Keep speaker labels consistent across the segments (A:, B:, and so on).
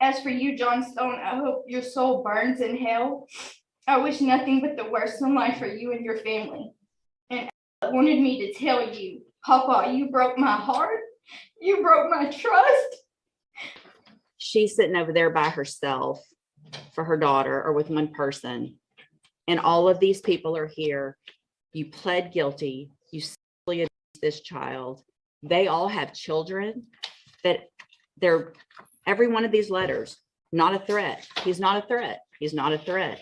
A: As for you, John Stone, I hope your soul burns in hell. I wish nothing but the worst in life for you and your family. And I wanted me to tell you, Papa, you broke my heart. You broke my trust.
B: She's sitting over there by herself for her daughter or with one person. And all of these people are here. You pled guilty. You sexually abused this child. They all have children that they're, every one of these letters, not a threat. He's not a threat. He's not a threat.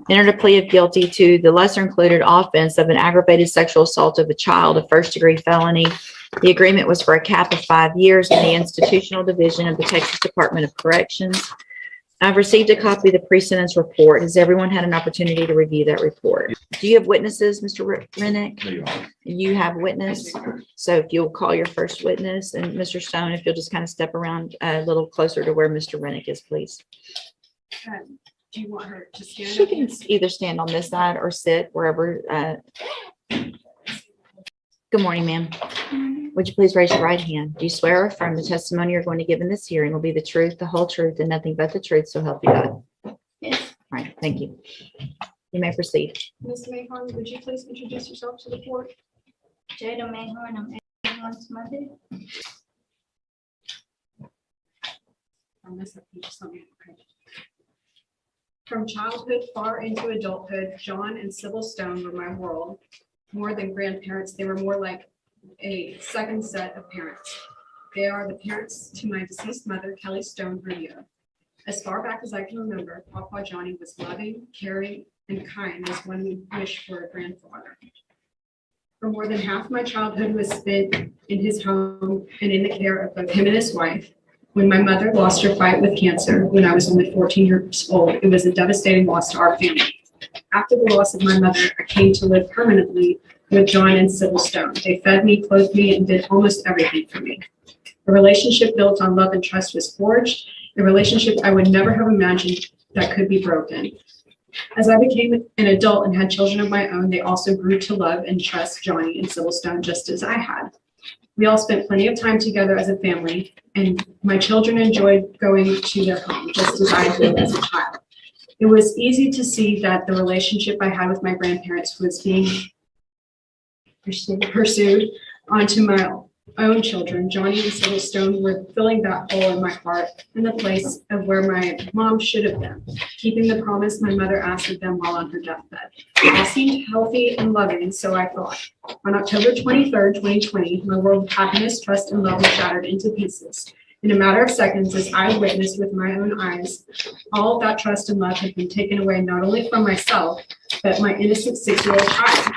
B: Entered a plea of guilty to the lesser included offense of an aggravated sexual assault of a child, a first-degree felony. The agreement was for a cap of 5 years in the institutional division of the Texas Department of Corrections. I've received a copy of the pre-sentence report. Has everyone had an opportunity to review that report? Do you have witnesses, Mr. Rennick? You have witness. So if you'll call your first witness, and Mr. Stone, if you'll just kind of step around a little closer to where Mr. Rennick is, please.
C: Do you want her to stand?
B: She can either stand on this side or sit wherever. Good morning, ma'am. Would you please raise your right hand? Do you swear or affirm the testimony you're going to give in this hearing will be the truth, the whole truth, and nothing but the truth, so help you God?
A: Yes.
B: All right, thank you. You may proceed.
C: Ms. Mahon, would you please introduce yourself to the court?
A: Jada Mahon, I'm everyone's mother.
C: I'll mess up. You just let me know. From childhood far into adulthood, John and Sybil Stone were my world. More than grandparents, they were more like a second set of parents. They are the parents to my deceased mother, Kelly Stone Rubio. As far back as I can remember, Papa Johnny was loving, caring, and kind as one would wish for a grandfather. For more than half my childhood was spent in his home and in the care of both him and his wife. When my mother lost her fight with cancer when I was only 14 years old, it was a devastating loss to our family. After the loss of my mother, I came to live permanently with John and Sybil Stone. They fed me, clothed me, and did almost everything for me. A relationship built on love and trust was forged, a relationship I would never have imagined that could be broken. As I became an adult and had children of my own, they also grew to love and trust Johnny and Sybil Stone just as I had. We all spent plenty of time together as a family, and my children enjoyed going to their home just as I did as a child. It was easy to see that the relationship I had with my grandparents was being pursued onto my own children. Johnny and Sybil Stone were filling that hole in my heart and the place of where my mom should have been, keeping the promise my mother asked of them while on her deathbed. All seemed healthy and loving, so I thought. On October 23rd, 2020, my world of happiness, trust, and love was shattered into pieces. In a matter of seconds, as I witnessed with my own eyes, all of that trust and love had been taken away not only from myself, but my innocent 6-year-old child.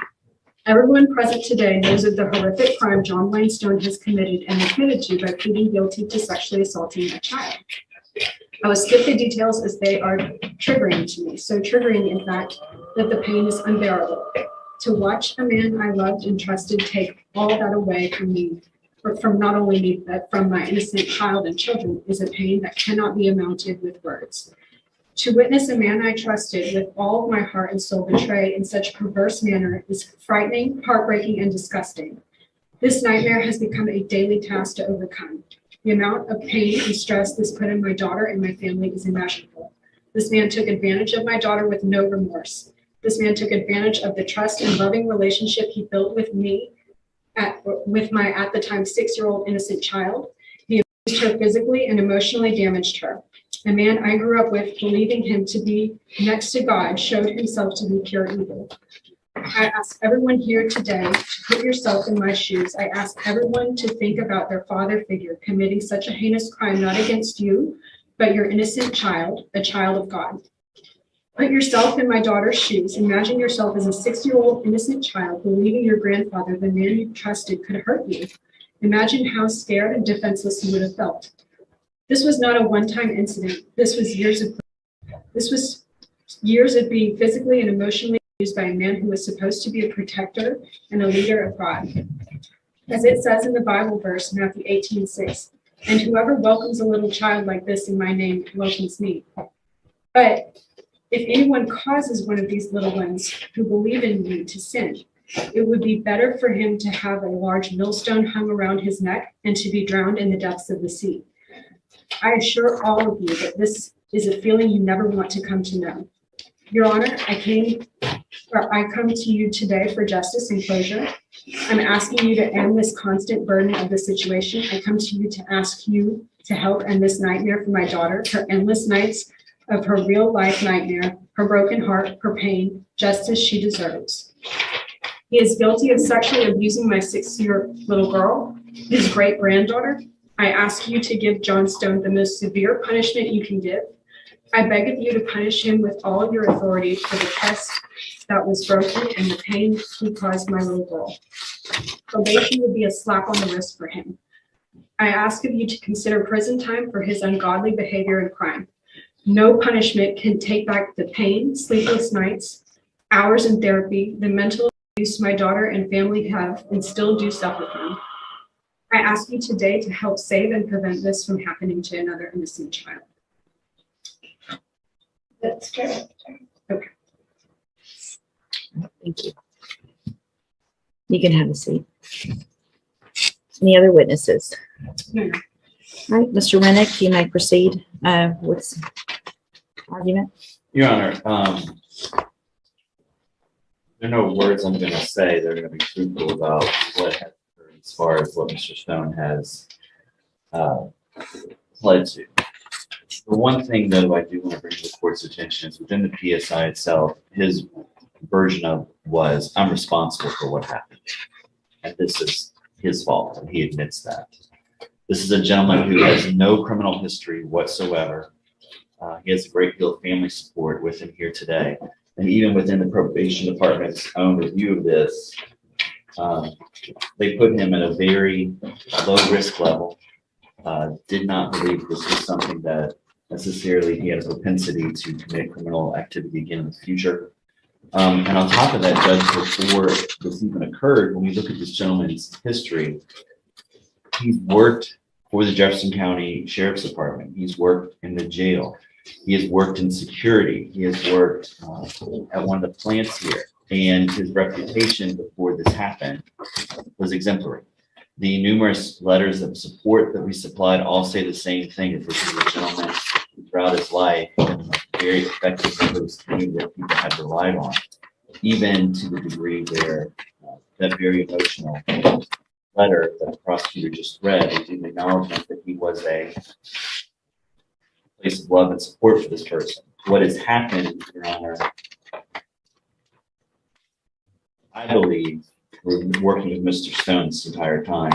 C: Everyone present today knows of the horrific crime John Wayne Stone has committed and admitted to by pleading guilty to sexually assaulting a child. I will skip the details as they are triggering to me, so triggering in fact that the pain is unbearable. To watch a man I loved and trusted take all that away from me, or from not only me, but from my innocent child and children, is a pain that cannot be amounted with words. To witness a man I trusted with all of my heart and soul betrayed in such a perverse manner is frightening, heartbreaking, and disgusting. This nightmare has become a daily task to overcome. The amount of pain and stress this put on my daughter and my family is immeasurable. This man took advantage of my daughter with no remorse. This man took advantage of the trust and loving relationship he built with me, with my at the time 6-year-old innocent child. He abused her physically and emotionally damaged her. A man I grew up with, believing him to be next to God, showed himself to be pure evil. I ask everyone here today to put yourself in my shoes. I ask everyone to think about their father figure committing such a heinous crime, not against you, but your innocent child, a child of God. Put yourself in my daughter's shoes. Imagine yourself as a 6-year-old innocent child, believing your grandfather, the man you trusted, could hurt you. Imagine how scared and defenseless you would have felt. This was not a one-time incident. This was years of being physically and emotionally abused by a man who was supposed to be a protector and a leader of God. As it says in the Bible verse, Matthew 18:6, and whoever welcomes a little child like this in my name welcomes me. But if anyone causes one of these little ones who believe in me to sin, It would be better for him to have a large millstone hung around his neck and to be drowned in the depths of the sea. I assure all of you that this is a feeling you never want to come to know. Your Honor, I come to you today for justice and closure. I'm asking you to end this constant burden of the situation. I come to you to ask you to help end this nightmare for my daughter, her endless nights of her real life nightmare, her broken heart, her pain, just as she deserves. He is guilty of sexually abusing my 6-year little girl, his great granddaughter. I ask you to give John Stone the most severe punishment you can give. I beg of you to punish him with all of your authority for the trust that was broken and the pain he caused my little girl. Probation would be a slap on the wrist for him. I ask of you to consider prison time for his ungodly behavior and crime. No punishment can take back the pain, sleepless nights, hours in therapy, the mental abuse my daughter and family have and still do suffer from. I ask you today to help save and prevent this from happening to another innocent child.
A: That's correct.
C: Okay.
B: Thank you. You can have a seat. Any other witnesses?
C: No, no.
B: All right, Mr. Rennick, you may proceed with argument.
D: Your Honor, there are no words I'm going to say. They're going to be truthful about what has occurred as far as what Mr. Stone has pled to. The one thing, though, I do want to bring to the court's attention is within the PSI itself, his version of was, I'm responsible for what happened. And this is his fault, and he admits that. This is a gentleman who has no criminal history whatsoever. He has a great deal of family support with him here today. And even within the probation department's own review of this, they put him at a very low risk level. Did not believe this was something that necessarily he had a propensity to commit criminal activity again in the future. And on top of that, Judge, before this even occurred, when we look at this gentleman's history, he's worked for the Jefferson County Sheriff's Department. He's worked in the jail. He has worked in security. He has worked at one of the plants here. And his reputation before this happened was exemplary. The numerous letters of support that we supplied all say the same thing. That this is a gentleman who throughout his life was very effective member of this community that people had relied on, even to the degree where that very emotional letter that the prosecutor just read is an acknowledgement that he was a place of love and support for this person. What has happened, Your Honor, I believe, we're working with Mr. Stone this entire time.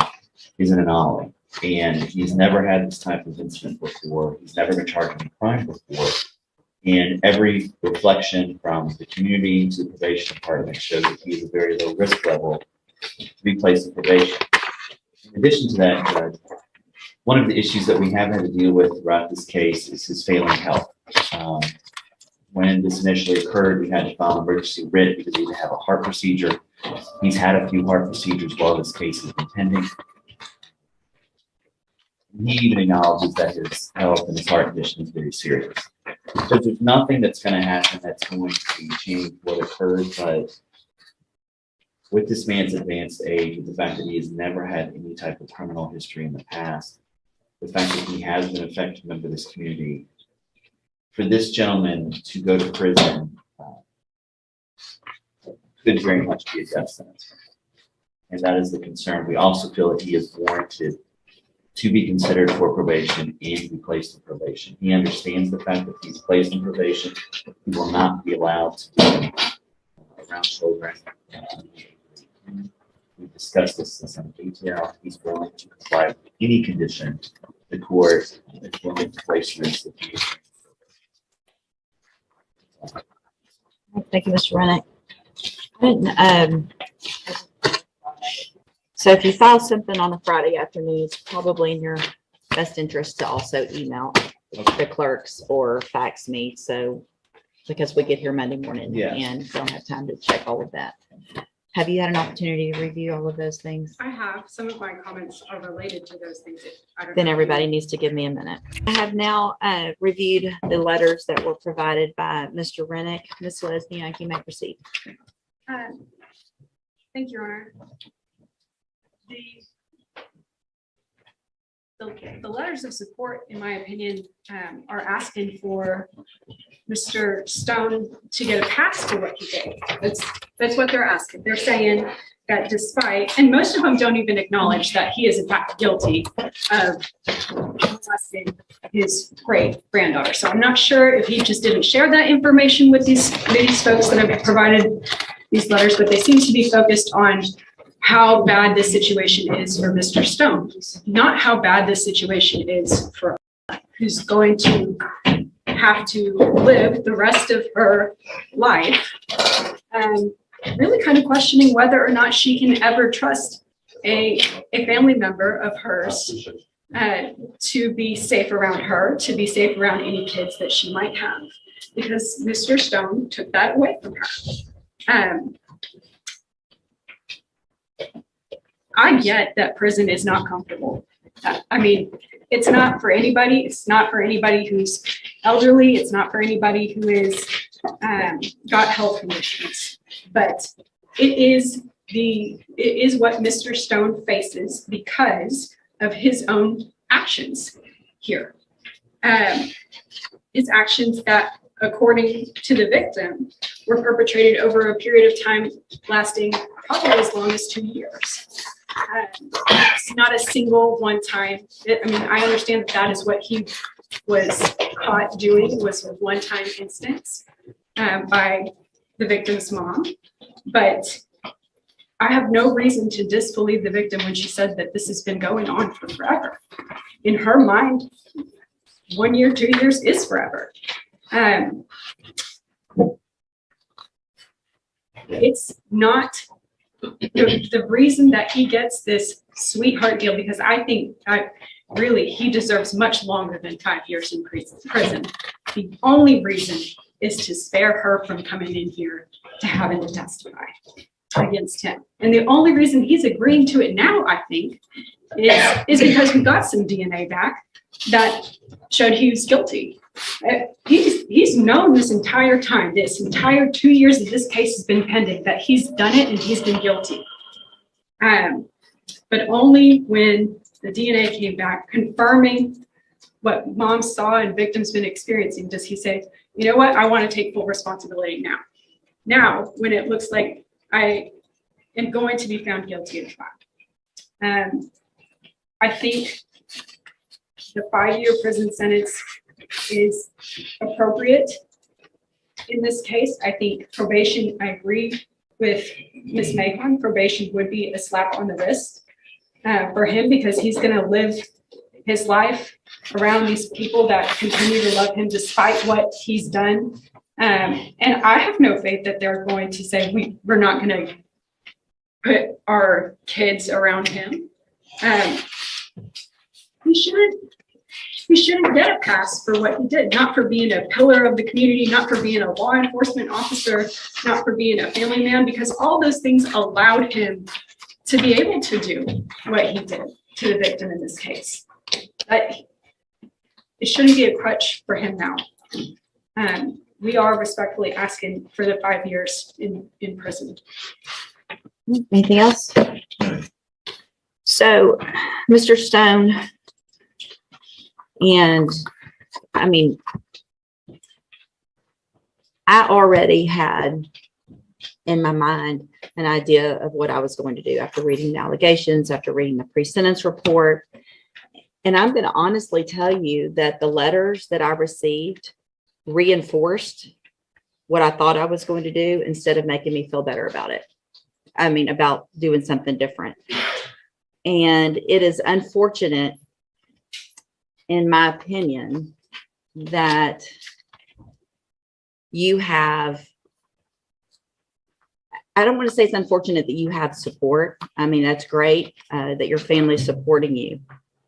D: He's an anomaly, and he's never had this type of incident before. He's never been charged with a crime before. And every reflection from the community to the probation department shows that he is a very low risk level to be placed in probation. In addition to that, Judge, one of the issues that we have had to deal with throughout this case is his failing health. When this initially occurred, we had to file an emergency writ because he had to have a heart procedure. He's had a few heart procedures while this case has been pending. He even acknowledges that his health and his heart condition is very serious. So there's nothing that's going to happen that's going to change what occurred, but with this man's advanced age, with the fact that he has never had any type of criminal history in the past, the fact that he has been an effective member of this community, for this gentleman to go to prison could very much be a death sentence. And that is the concern. We also feel that he is warranted to be considered for probation and be placed in probation. He understands the fact that he's placed in probation. He will not be allowed to be around children. We've discussed this in some detail. He's willing to comply with any condition the court is willing to place in this situation.
B: Thank you, Mr. Rennick. So if you file something on a Friday afternoon, it's probably in your best interest to also email the clerks or fax me. So because we get here Monday morning and don't have time to check all of that. Have you had an opportunity to review all of those things?
C: I have. Some of my comments are related to those things.
B: Then everybody needs to give me a minute. I have now reviewed the letters that were provided by Mr. Rennick. Ms. Lesniak, you may proceed.
C: Thank you, Your Honor. The letters of support, in my opinion, are asking for Mr. Stone to get a pass for what he did. That's what they're asking. They're saying that despite, and most of them don't even acknowledge that he is in fact guilty of molesting his great granddaughter. So I'm not sure if he just didn't share that information with these folks that have provided these letters, but they seem to be focused on how bad this situation is for Mr. Stone, not how bad this situation is for who's going to have to live the rest of her life, really kind of questioning whether or not she can ever trust a family member of hers to be safe around her, to be safe around any kids that she might have, because Mr. Stone took that away from her. I get that prison is not comfortable. I mean, it's not for anybody. It's not for anybody who's elderly. It's not for anybody who is got health conditions. But it is what Mr. Stone faces because of his own actions here. His actions that, according to the victim, were perpetrated over a period of time lasting probably as long as 2 years. It's not a single one time. I mean, I understand that is what he was caught doing, was a one-time instance by the victim's mom. But I have no reason to disbelieve the victim when she said that this has been going on for forever. In her mind, 1 year, 2 years is forever. It's not the reason that he gets this sweetheart deal, because I think really he deserves much longer than 5 years in prison. The only reason is to spare her from coming in here to having to testify against him. And the only reason he's agreeing to it now, I think, is because we got some DNA back that showed he was guilty. He's known this entire time, this entire 2 years that this case has been pending, that he's done it and he's been guilty. But only when the DNA came back confirming what mom saw and victim's been experiencing does he say, you know what, I want to take full responsibility now. Now, when it looks like I am going to be found guilty of that. I think the 5-year prison sentence is appropriate in this case. I think probation, I agree with Ms. Macon, probation would be a slap on the wrist for him, because he's going to live his life around these people that continue to love him despite what he's done. And I have no faith that they're going to say, we're not going to put our kids around him. He shouldn't get a pass for what he did, not for being a pillar of the community, not for being a law enforcement officer, not for being a family man, because all those things allowed him to be able to do what he did to the victim in this case. But it shouldn't be a crutch for him now. We are respectfully asking for the 5 years in prison.
B: Anything else? So, Mr. Stone, and I mean, I already had in my mind an idea of what I was going to do after reading the allegations, after reading the pre-sentence report. And I'm going to honestly tell you that the letters that I received reinforced what I thought I was going to do instead of making me feel better about it. I mean, about doing something different. And it is unfortunate, in my opinion, that you have, I don't want to say it's unfortunate that you have support. I mean, that's great that your family is supporting you.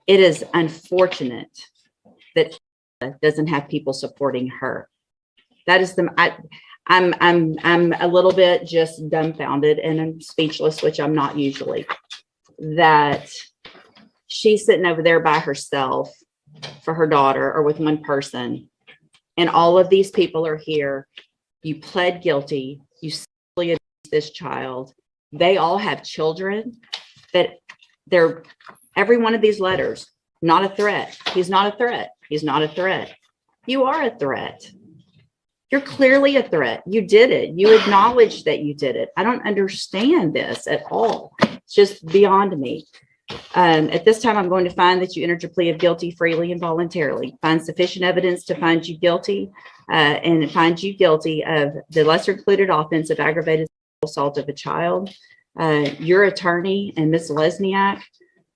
B: It is unfortunate that doesn't have people supporting her. That is I'm a little bit just dumbfounded and I'm speechless, which I'm not usually, that she's sitting over there by herself for her daughter or with one person. And all of these people are here. You pled guilty. You sexually abused this child. They all have children that they're, every one of these letters, not a threat. He's not a threat. He's not a threat. You are a threat. You're clearly a threat. You did it. You acknowledged that you did it. I don't understand this at all. It's just beyond me. At this time, I'm going to find that you entered your plea of guilty freely and voluntarily. Find sufficient evidence to find you guilty and find you guilty of the lesser included offense of aggravated assault of a child. Your attorney and Ms. Lesniak,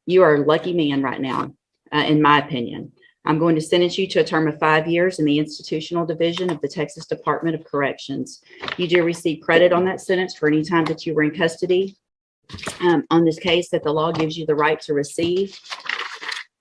B: you are a lucky man right now, in my opinion. I'm going to sentence you to a term of 5 years in the institutional division of the Texas Department of Corrections. You do receive credit on that sentence for any time that you were in custody on this case that the law gives you the right to receive.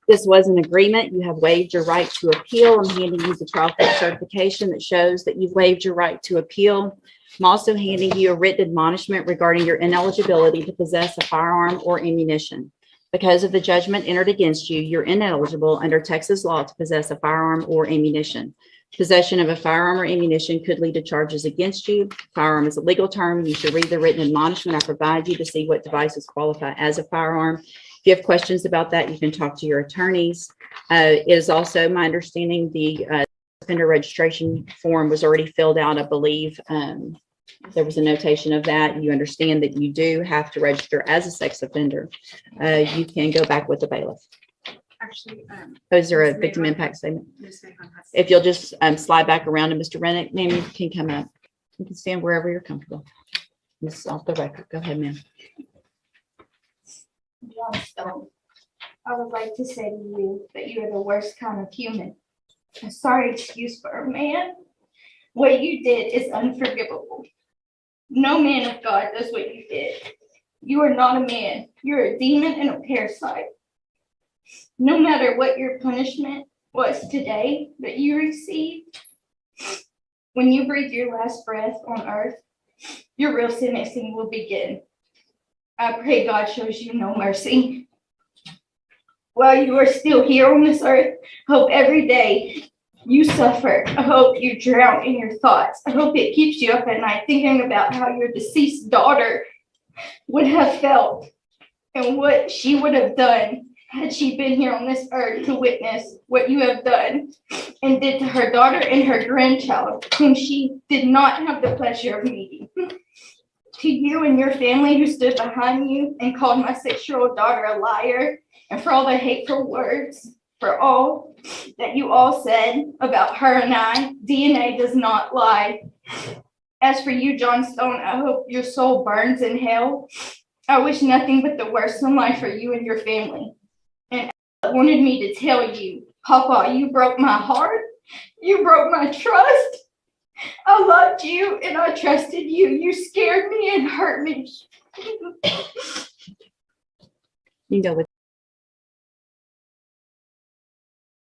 B: This was an agreement. You have waived your right to appeal. I'm handing you the trial court certification that shows that you've waived your right to appeal. I'm also handing you a written admonishment regarding your ineligibility to possess a firearm or ammunition. Because of the judgment entered against you, you're ineligible under Texas law to possess a firearm or ammunition. Possession of a firearm or ammunition could lead to charges against you. Firearm is a legal term. You should read the written admonishment I provide you to see what devices qualify as a firearm. If you have questions about that, you can talk to your attorneys. It is also my understanding the offender registration form was already filled out, I believe. There was a notation of that. You understand that you do have to register as a sex offender. You can go back with the bailiff.
C: Actually,
B: Is there a
C: Ms.
B: victim
C: Maycon-
B: impact statement?
C: Ms. Maycon has-
B: If you'll just slide back around to Mr. Rennick, ma'am, you can come up. You can stand wherever you're comfortable. This is off the record. Go ahead, ma'am.
A: John Stone, I would like to say to you that you are the worst kind of human. A sorry excuse for a man. What you did is unforgivable. No man of God does what you did. You are not a man. You're a demon and a parasite. No matter what your punishment was today that you received, when you breathe your last breath on earth, your real sentencing will begin. I pray God shows you no mercy. While you are still here on this earth, I hope every day you suffer. I hope you drown in your thoughts. I hope it keeps you up at night thinking about how your deceased daughter would have felt and what she would have done had she been here on this earth to witness what you have done and did to her daughter and her grandchild, whom she did not have the pleasure of meeting. To you and your family who stood behind you and called my 6-year-old daughter a liar, and for all the hateful words, for all that you all said about her and I, DNA does not lie. As for you, John Stone, I hope your soul burns in hell. I wish nothing but the worst in life for you and your family. And I wanted me to tell you, Papa, you broke my heart. You broke my trust. I loved you and I trusted you. You scared me and hurt me.
B: You can go with